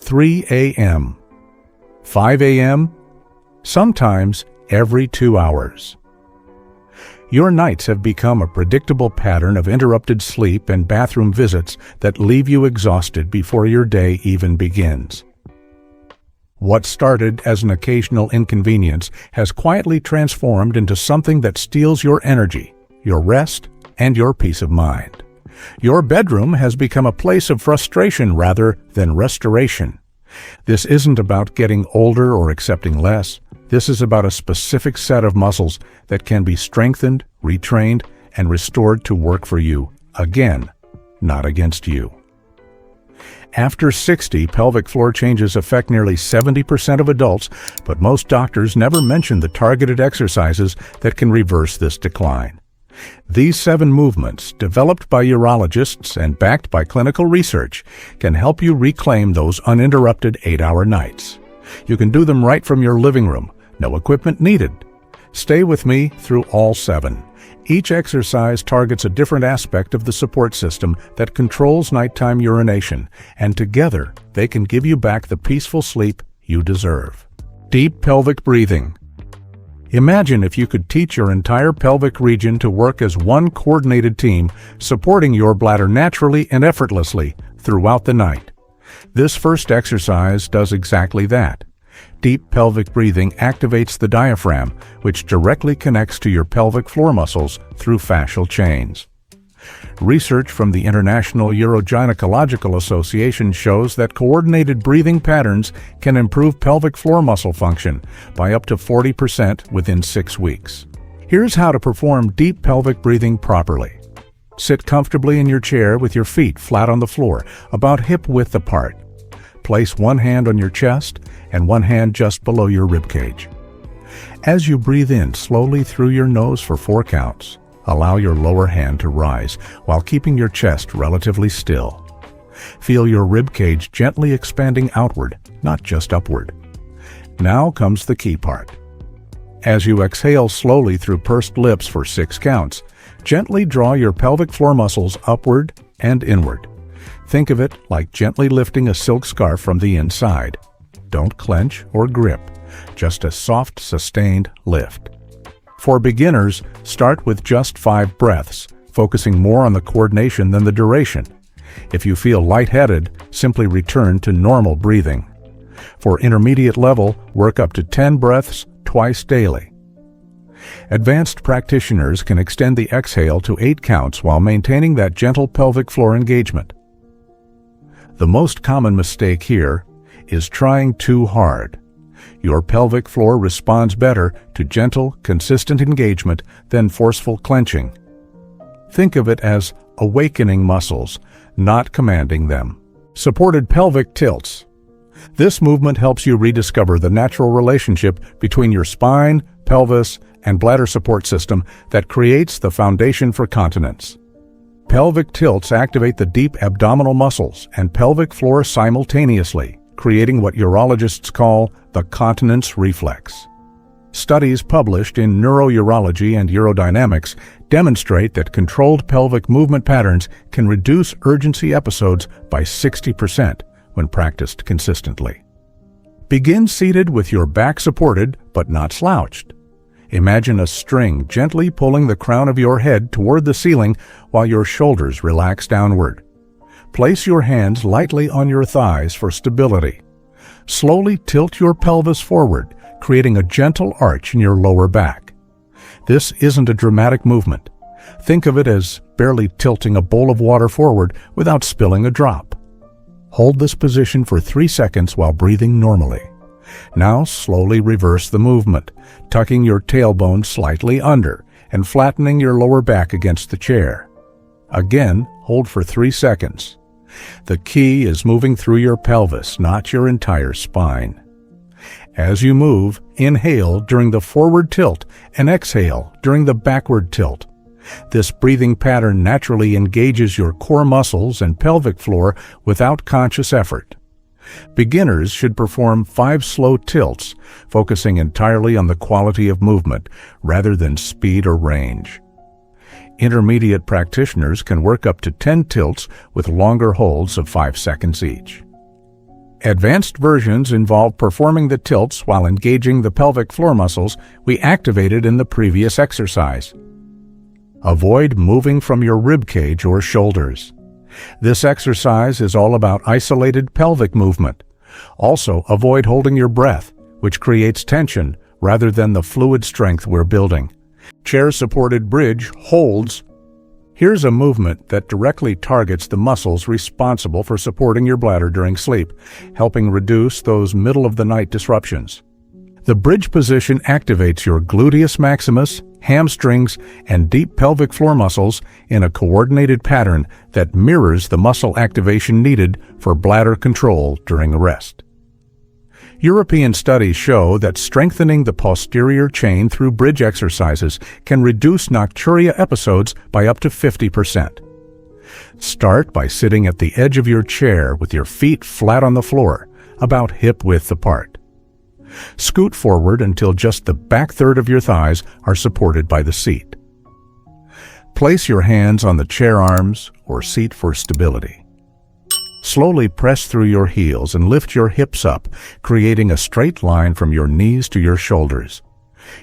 3 a.m., 5 a.m., sometimes every 2 hours. Your nights have become a predictable pattern of interrupted sleep and bathroom visits that leave you exhausted before your day even begins. What started as an occasional inconvenience has quietly transformed into something that steals your energy, your rest, and your peace of mind. Your bedroom has become a place of frustration rather than restoration. This isn't about getting older or accepting less. This is about a specific set of muscles that can be strengthened, retrained, and restored to work for you, again, not against you. After 60, pelvic floor changes affect nearly 70% of adults, but most doctors never mention the targeted exercises that can reverse this decline. These 7 movements, developed by urologists and backed by clinical research, can help you reclaim those uninterrupted 8-hour nights. You can do them right from your living room. No equipment needed. Stay with me through all 7. Each exercise targets a different aspect of the support system that controls nighttime urination, and together they can give you back the peaceful sleep you deserve. Deep pelvic breathing. Imagine if you could teach your entire pelvic region to work as one coordinated team, supporting your bladder naturally and effortlessly throughout the night. This first exercise does exactly that. Deep pelvic breathing activates the diaphragm, which directly connects to your pelvic floor muscles through fascial chains. Research from the International Urogynecological Association shows that coordinated breathing patterns can improve pelvic floor muscle function by up to 40% within 6 weeks. Here's how to perform deep pelvic breathing properly. Sit comfortably in your chair with your feet flat on the floor, about hip-width apart. Place one hand on your chest and one hand just below your ribcage. As you breathe in slowly through your nose for 4 counts, allow your lower hand to rise while keeping your chest relatively still. Feel your ribcage gently expanding outward, not just upward. Now comes the key part. As you exhale slowly through pursed lips for 6 counts, gently draw your pelvic floor muscles upward and inward. Think of it like gently lifting a silk scarf from the inside. Don't clench or grip, just a soft, sustained lift. For beginners, start with just 5 breaths, focusing more on the coordination than the duration. If you feel lightheaded, simply return to normal breathing. For intermediate level, work up to 10 breaths twice daily. Advanced practitioners can extend the exhale to 8 counts while maintaining that gentle pelvic floor engagement. The most common mistake here is trying too hard. Your pelvic floor responds better to gentle, consistent engagement than forceful clenching. Think of it as awakening muscles, not commanding them. Supported pelvic tilts. This movement helps you rediscover the natural relationship between your spine, pelvis, and bladder support system that creates the foundation for continence. Pelvic tilts activate the deep abdominal muscles and pelvic floor simultaneously, creating what urologists call the continence reflex. Studies published in Neurourology and Urodynamics demonstrate that controlled pelvic movement patterns can reduce urgency episodes by 60% when practiced consistently. Begin seated with your back supported but not slouched. Imagine a string gently pulling the crown of your head toward the ceiling while your shoulders relax downward. Place your hands lightly on your thighs for stability. Slowly tilt your pelvis forward, creating a gentle arch in your lower back. This isn't a dramatic movement. Think of it as barely tilting a bowl of water forward without spilling a drop. Hold this position for 3 seconds while breathing normally. Now slowly reverse the movement, tucking your tailbone slightly under and flattening your lower back against the chair. Again, hold for 3 seconds. The key is moving through your pelvis, not your entire spine. As you move, inhale during the forward tilt and exhale during the backward tilt. This breathing pattern naturally engages your core muscles and pelvic floor without conscious effort. Beginners should perform 5 slow tilts, focusing entirely on the quality of movement rather than speed or range. Intermediate practitioners can work up to 10 tilts with longer holds of 5 seconds each. Advanced versions involve performing the tilts while engaging the pelvic floor muscles we activated in the previous exercise. Avoid moving from your rib cage or shoulders. This exercise is all about isolated pelvic movement. Also, avoid holding your breath, which creates tension rather than the fluid strength we're building. Chair-supported bridge holds. Here's a movement that directly targets the muscles responsible for supporting your bladder during sleep, helping reduce those middle-of-the-night disruptions. The bridge position activates your gluteus maximus, hamstrings, and deep pelvic floor muscles in a coordinated pattern that mirrors the muscle activation needed for bladder control during rest. European studies show that strengthening the posterior chain through bridge exercises can reduce nocturia episodes by up to 50%. Start by sitting at the edge of your chair with your feet flat on the floor, about hip-width apart. Scoot forward until just the back third of your thighs are supported by the seat. Place your hands on the chair arms or seat for stability. Slowly press through your heels and lift your hips up, creating a straight line from your knees to your shoulders.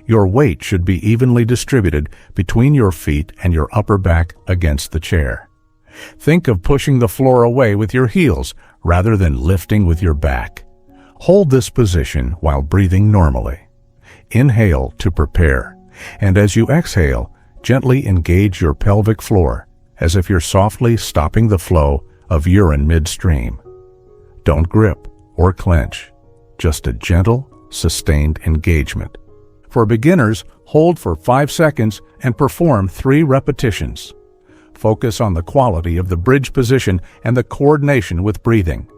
Your weight should be evenly distributed between your feet and your upper back against the chair. Think of pushing the floor away with your heels rather than lifting with your back. Hold this position while breathing normally. Inhale to prepare, and as you exhale, gently engage your pelvic floor as if you're softly stopping the flow of urine midstream. Don't grip or clench, just a gentle, sustained engagement. For beginners, hold for 5 seconds and perform 3 repetitions. Focus on the quality of the bridge position and the coordination with breathing.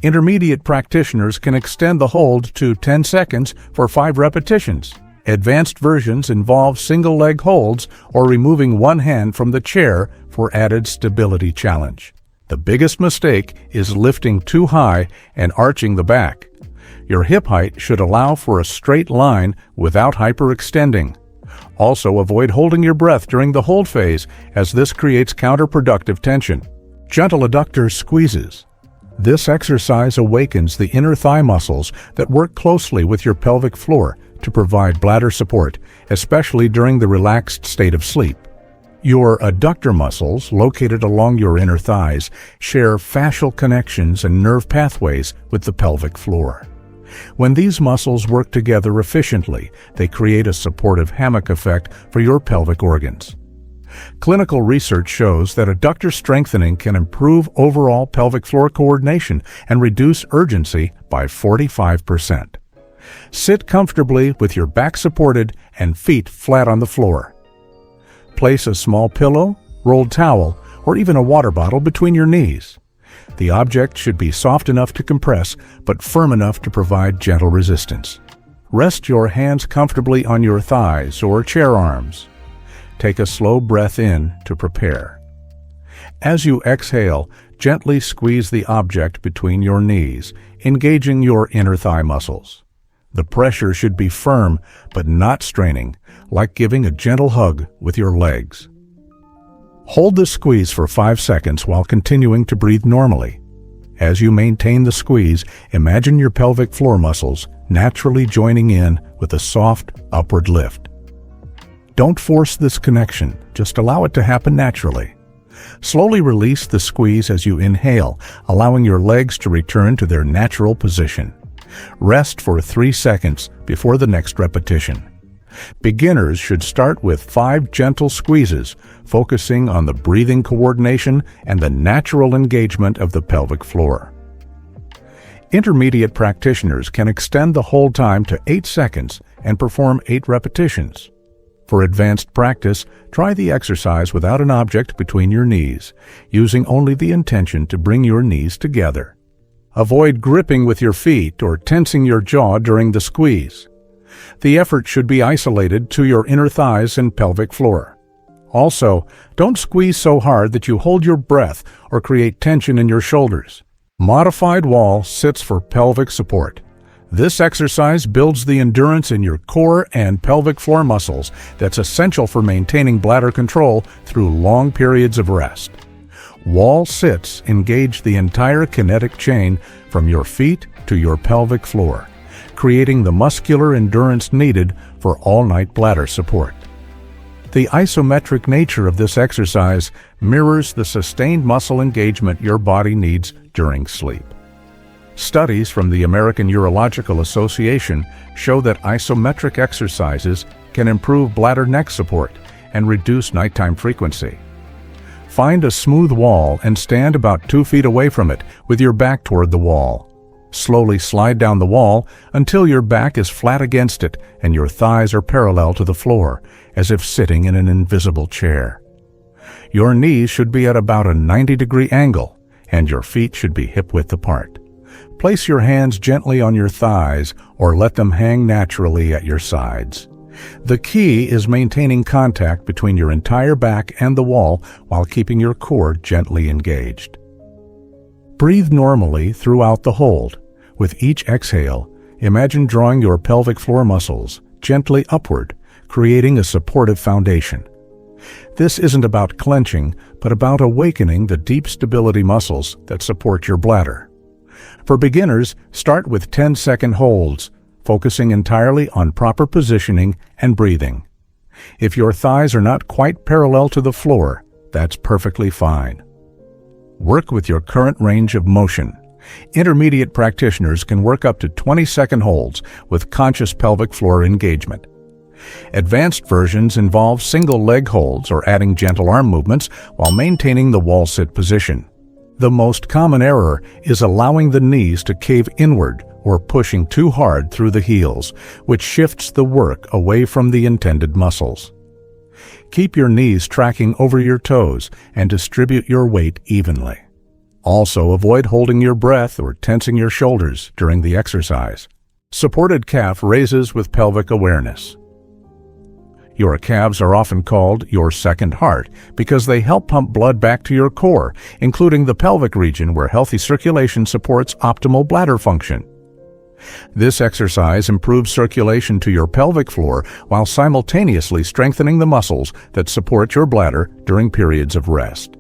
Intermediate practitioners can extend the hold to 10 seconds for 5 repetitions. Advanced versions involve single-leg holds or removing one hand from the chair for added stability challenge. The biggest mistake is lifting too high and arching the back. Your hip height should allow for a straight line without hyperextending. Also, avoid holding your breath during the hold phase, as this creates counterproductive tension. Gentle adductor squeezes. This exercise awakens the inner thigh muscles that work closely with your pelvic floor to provide bladder support, especially during the relaxed state of sleep. Your adductor muscles, located along your inner thighs, share fascial connections and nerve pathways with the pelvic floor. When these muscles work together efficiently, they create a supportive hammock effect for your pelvic organs. Clinical research shows that adductor strengthening can improve overall pelvic floor coordination and reduce urgency by 45%. Sit comfortably with your back supported and feet flat on the floor. Place a small pillow, rolled towel, or even a water bottle between your knees. The object should be soft enough to compress, but firm enough to provide gentle resistance. Rest your hands comfortably on your thighs or chair arms. Take a slow breath in to prepare. As you exhale, gently squeeze the object between your knees, engaging your inner thigh muscles. The pressure should be firm but not straining, like giving a gentle hug with your legs. Hold the squeeze for 5 seconds while continuing to breathe normally. As you maintain the squeeze, imagine your pelvic floor muscles naturally joining in with a soft, upward lift. Don't force this connection, just allow it to happen naturally. Slowly release the squeeze as you inhale, allowing your legs to return to their natural position. Rest for 3 seconds before the next repetition. Beginners should start with 5 gentle squeezes, focusing on the breathing coordination and the natural engagement of the pelvic floor. Intermediate practitioners can extend the hold time to 8 seconds and perform 8 repetitions. For advanced practice, try the exercise without an object between your knees, using only the intention to bring your knees together. Avoid gripping with your feet or tensing your jaw during the squeeze. The effort should be isolated to your inner thighs and pelvic floor. Also, don't squeeze so hard that you hold your breath or create tension in your shoulders. Modified wall sits for pelvic support. This exercise builds the endurance in your core and pelvic floor muscles that's essential for maintaining bladder control through long periods of rest. Wall sits engage the entire kinetic chain from your feet to your pelvic floor, creating the muscular endurance needed for all-night bladder support. The isometric nature of this exercise mirrors the sustained muscle engagement your body needs during sleep. Studies from the American Urological Association show that isometric exercises can improve bladder neck support and reduce nighttime frequency. Find a smooth wall and stand about 2 feet away from it with your back toward the wall. Slowly slide down the wall until your back is flat against it and your thighs are parallel to the floor, as if sitting in an invisible chair. Your knees should be at about a 90-degree angle, and your feet should be hip-width apart. Place your hands gently on your thighs or let them hang naturally at your sides. The key is maintaining contact between your entire back and the wall while keeping your core gently engaged. Breathe normally throughout the hold. With each exhale, imagine drawing your pelvic floor muscles gently upward, creating a supportive foundation. This isn't about clenching, but about awakening the deep stability muscles that support your bladder. For beginners, start with 10-second holds, focusing entirely on proper positioning and breathing. If your thighs are not quite parallel to the floor, that's perfectly fine. Work with your current range of motion. Intermediate practitioners can work up to 20-second holds with conscious pelvic floor engagement. Advanced versions involve single leg holds or adding gentle arm movements while maintaining the wall sit position. The most common error is allowing the knees to cave inward or pushing too hard through the heels, which shifts the work away from the intended muscles. Keep your knees tracking over your toes and distribute your weight evenly. Also, avoid holding your breath or tensing your shoulders during the exercise. Supported calf raises with pelvic awareness. Your calves are often called your second heart because they help pump blood back to your core, including the pelvic region where healthy circulation supports optimal bladder function. This exercise improves circulation to your pelvic floor while simultaneously strengthening the muscles that support your bladder during periods of rest.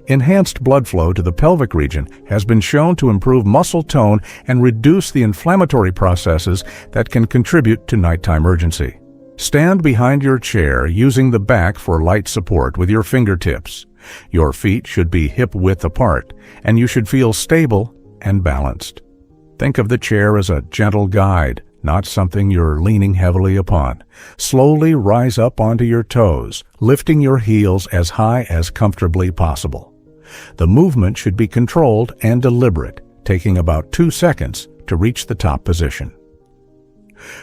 Enhanced blood flow to the pelvic region has been shown to improve muscle tone and reduce the inflammatory processes that can contribute to nighttime urgency. Stand behind your chair using the back for light support with your fingertips. Your feet should be hip-width apart, and you should feel stable and balanced. Think of the chair as a gentle guide, not something you're leaning heavily upon. Slowly rise up onto your toes, lifting your heels as high as comfortably possible. The movement should be controlled and deliberate, taking about 2 seconds to reach the top position.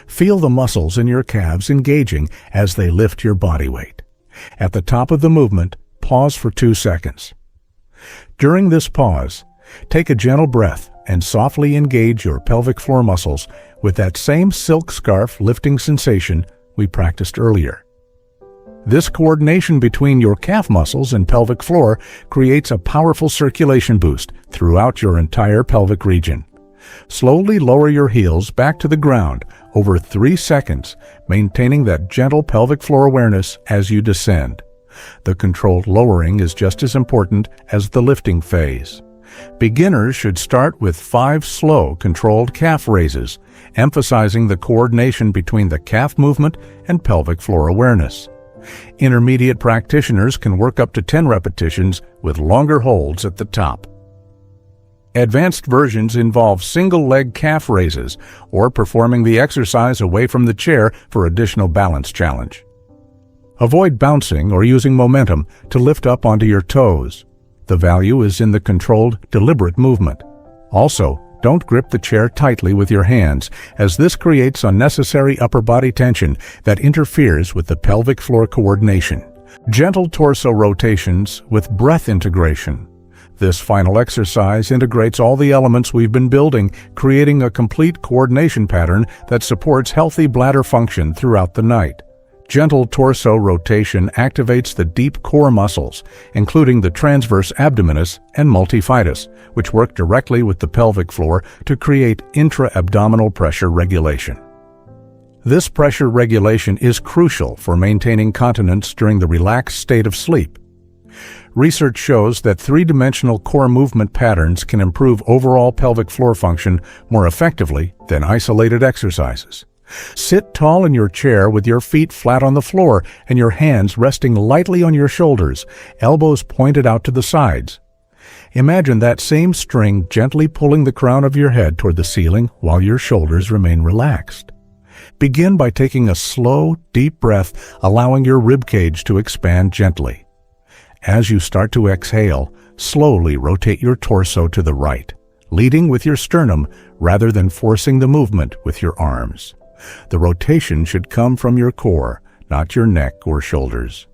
Feel the muscles in your calves engaging as they lift your body weight. At the top of the movement, pause for 2 seconds. During this pause, take a gentle breath and softly engage your pelvic floor muscles with that same silk scarf lifting sensation we practiced earlier. This coordination between your calf muscles and pelvic floor creates a powerful circulation boost throughout your entire pelvic region. Slowly lower your heels back to the ground over 3 seconds, maintaining that gentle pelvic floor awareness as you descend. The controlled lowering is just as important as the lifting phase. Beginners should start with 5 slow, controlled calf raises, emphasizing the coordination between the calf movement and pelvic floor awareness. Intermediate practitioners can work up to 10 repetitions with longer holds at the top. Advanced versions involve single-leg calf raises or performing the exercise away from the chair for additional balance challenge. Avoid bouncing or using momentum to lift up onto your toes. The value is in the controlled, deliberate movement. Also, don't grip the chair tightly with your hands, as this creates unnecessary upper body tension that interferes with the pelvic floor coordination. Gentle torso rotations with breath integration. This final exercise integrates all the elements we've been building, creating a complete coordination pattern that supports healthy bladder function throughout the night. Gentle torso rotation activates the deep core muscles, including the transverse abdominis and multifidus, which work directly with the pelvic floor to create intra-abdominal pressure regulation. This pressure regulation is crucial for maintaining continence during the relaxed state of sleep. Research shows that three-dimensional core movement patterns can improve overall pelvic floor function more effectively than isolated exercises. Sit tall in your chair with your feet flat on the floor and your hands resting lightly on your shoulders, elbows pointed out to the sides. Imagine that same string gently pulling the crown of your head toward the ceiling while your shoulders remain relaxed. Begin by taking a slow, deep breath, allowing your ribcage to expand gently. As you start to exhale, slowly rotate your torso to the right, leading with your sternum rather than forcing the movement with your arms. The rotation should come from your core, not your neck or shoulders.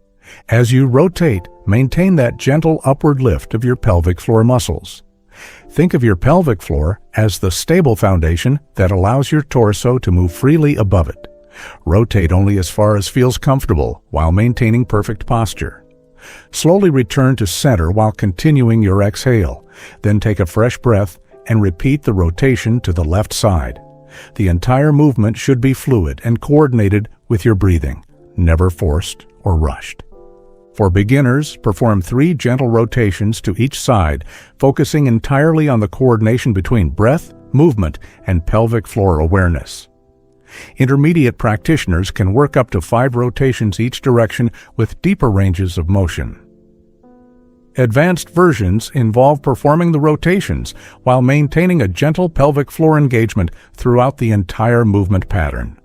As you rotate, maintain that gentle upward lift of your pelvic floor muscles. Think of your pelvic floor as the stable foundation that allows your torso to move freely above it. Rotate only as far as feels comfortable while maintaining perfect posture. Slowly return to center while continuing your exhale. Then take a fresh breath and repeat the rotation to the left side. The entire movement should be fluid and coordinated with your breathing, never forced or rushed. For beginners, perform 3 gentle rotations to each side, focusing entirely on the coordination between breath, movement, and pelvic floor awareness. Intermediate practitioners can work up to 5 rotations each direction with deeper ranges of motion. Advanced versions involve performing the rotations while maintaining a gentle pelvic floor engagement throughout the entire movement pattern.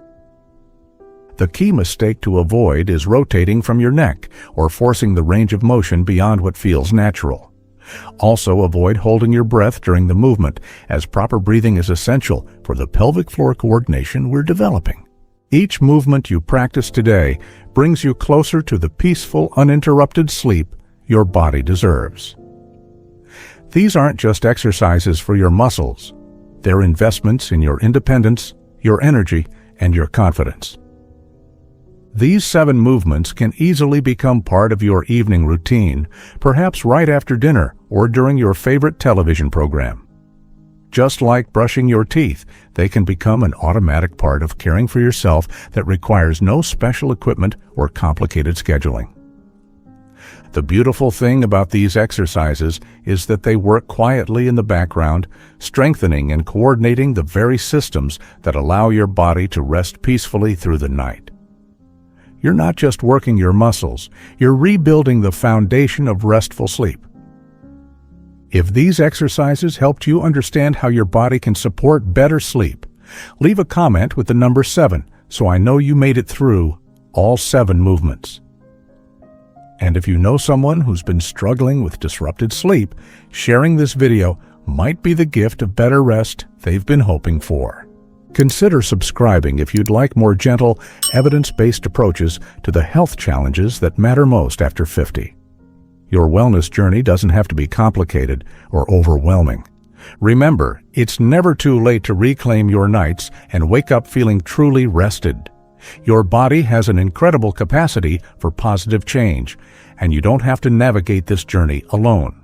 The key mistake to avoid is rotating from your neck or forcing the range of motion beyond what feels natural. Also, avoid holding your breath during the movement, as proper breathing is essential for the pelvic floor coordination we're developing. Each movement you practice today brings you closer to the peaceful, uninterrupted sleep your body deserves. These aren't just exercises for your muscles. They're investments in your independence, your energy, and your confidence. These 7 movements can easily become part of your evening routine, perhaps right after dinner or during your favorite television program. Just like brushing your teeth, they can become an automatic part of caring for yourself that requires no special equipment or complicated scheduling. The beautiful thing about these exercises is that they work quietly in the background, strengthening and coordinating the very systems that allow your body to rest peacefully through the night. You're not just working your muscles, you're rebuilding the foundation of restful sleep. If these exercises helped you understand how your body can support better sleep, leave a comment with the number 7 so I know you made it through all 7 movements. And if you know someone who's been struggling with disrupted sleep, sharing this video might be the gift of better rest they've been hoping for. Consider subscribing if you'd like more gentle, evidence-based approaches to the health challenges that matter most after 50. Your wellness journey doesn't have to be complicated or overwhelming. Remember, it's never too late to reclaim your nights and wake up feeling truly rested. Your body has an incredible capacity for positive change, and you don't have to navigate this journey alone.